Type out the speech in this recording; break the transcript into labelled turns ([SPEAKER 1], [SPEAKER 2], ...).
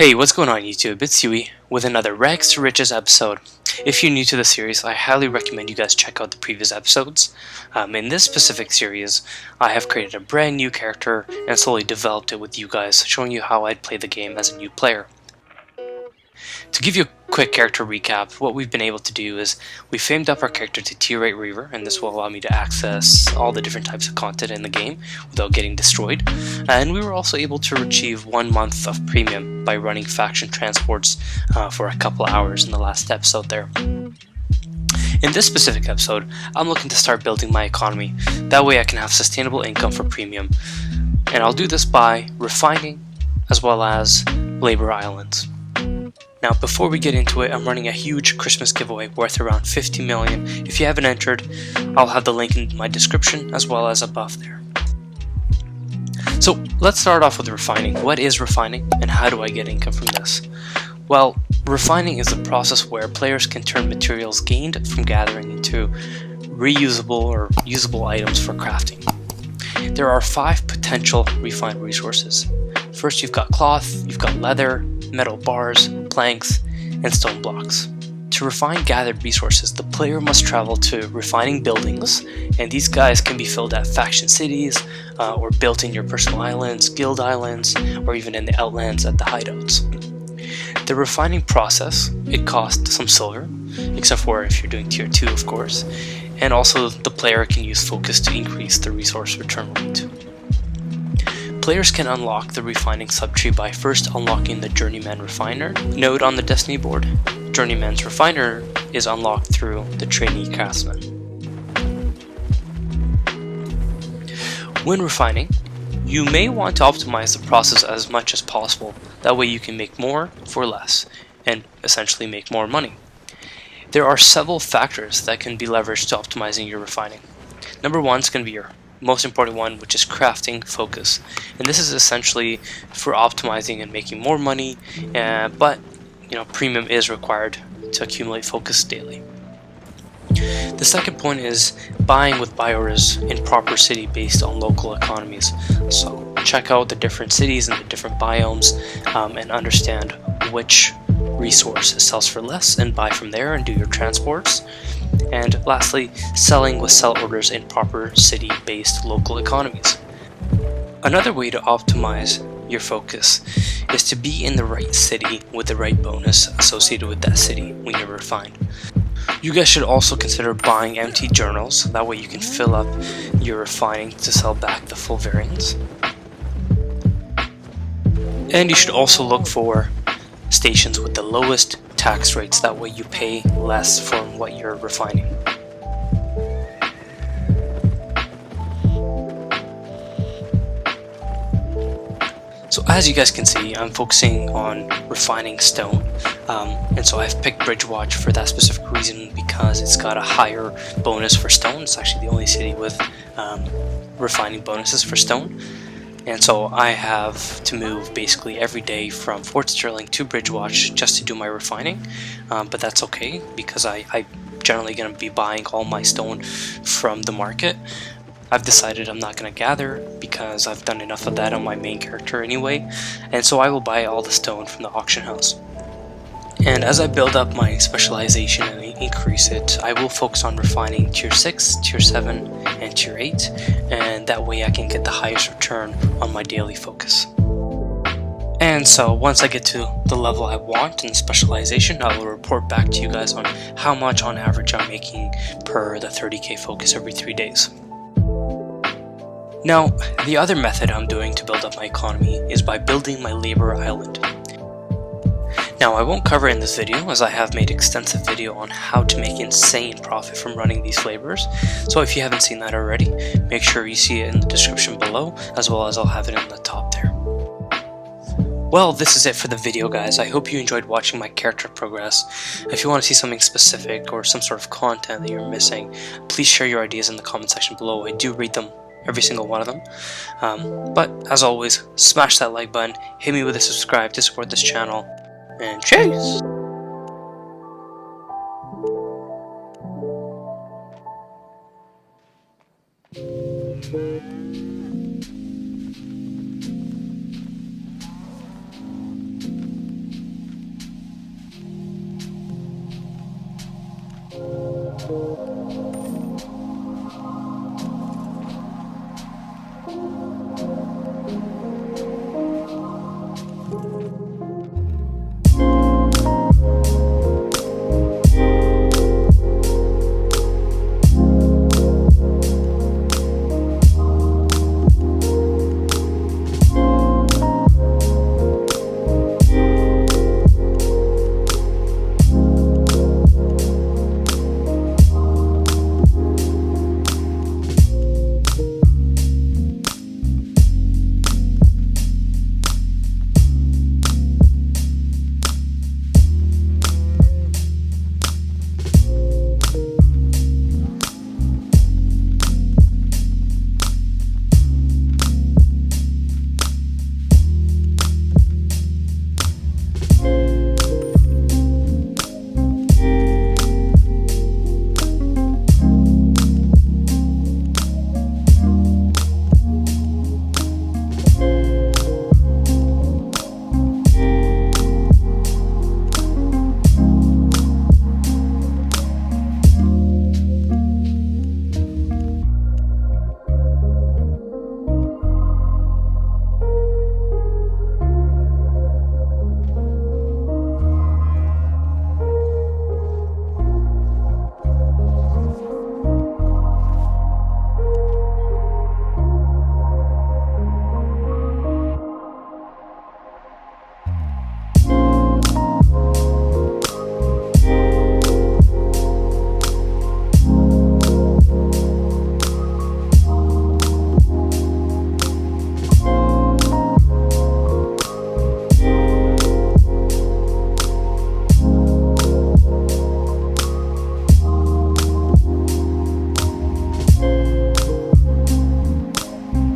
[SPEAKER 1] Hey, what's going on YouTube? It's Huey with another Rags to Riches episode. If you're new to the series, I highly recommend you guys check out the previous episodes. In this specific series, I have created a brand new character and slowly developed it with you guys, showing you how I'd play the game as a new player. To give you a quick character recap, what we've been able to do is we famed up our character to tier 8 Reaver, and this will allow me to access all the different types of content in the game without getting destroyed. And we were also able to achieve 1 month of premium by running faction transports for a couple hours in the last episode there. In this specific episode, I'm looking to start building my economy. That way I can have sustainable income for premium. And I'll do this by refining as well as labor islands. Now, before we get into it, I'm running a huge Christmas giveaway worth around 50 million. If you haven't entered, I'll have the link in my description as well as above there. So let's start off with refining. What is refining and how do I get income from this? Well, refining is a process where players can turn materials gained from gathering into reusable or usable items for crafting. There are 5 potential refined resources. First, you've got cloth, you've got leather, metal bars, planks, and stone blocks. To refine gathered resources, the player must travel to refining buildings, and these guys can be filled at faction cities, or built in your personal islands, guild islands, or even in the outlands at the hideouts. The refining process, it costs some silver, except for if you're doing tier 2 of course, and also the player can use focus to increase the resource return rate. Players can unlock the refining subtree by first unlocking the Journeyman Refiner node on the Destiny board. Journeyman's Refiner is unlocked through the Trainee Craftsman. When refining, you may want to optimize the process as much as possible. That way you can make more for less and essentially make more money. There are several factors that can be leveraged to optimizing your refining. Number 1 is going to be your most important one, which is crafting focus, and this is essentially for optimizing and making more money, but premium is required to accumulate focus daily. The second point is buying with buyers in proper city based on local economies. So check out the different cities and the different biomes and understand which resource sells for less and buy from there and do your transports. And lastly, selling with sell orders in proper city-based local economies. Another way to optimize your focus is to be in the right city with the right bonus associated with that city when you're refined. You guys should also consider buying empty journals, that way you can fill up your refining to sell back the full variants. And you should also look for stations with the lowest tax rates, that way you pay less for what you're refining. So as you guys can see, I'm focusing on refining stone, and so I've picked Bridgewatch for that specific reason because it's got a higher bonus for stone. It's actually the only city with refining bonuses for stone. And so I have to move basically every day from Fort Sterling to Bridgewatch just to do my refining, but that's okay because I'm generally going to be buying all my stone from the market. I've decided I'm not going to gather because I've done enough of that on my main character anyway, and so I will buy all the stone from the auction house. And as I build up my specialization and increase it, I will focus on refining tier 6, tier 7, and tier 8, and that way I can get the highest return on my daily focus. And so once I get to the level I want in specialization, I will report back to you guys on how much on average I'm making per the 30k focus every 3 days. Now, the other method I'm doing to build up my economy is by building my labor island. Now, I won't cover it in this video as I have made extensive video on how to make insane profit from running these labors, so if you haven't seen that already, make sure you see it in the description below, as well as I'll have it in the top there. Well, this is it for the video, guys. I hope you enjoyed watching my character progress. If you want to see something specific or some sort of content that you're missing, please share your ideas in the comment section below. I do read them, every single one of them. But as always, smash that like button, hit me with a subscribe to support this channel, and cheers!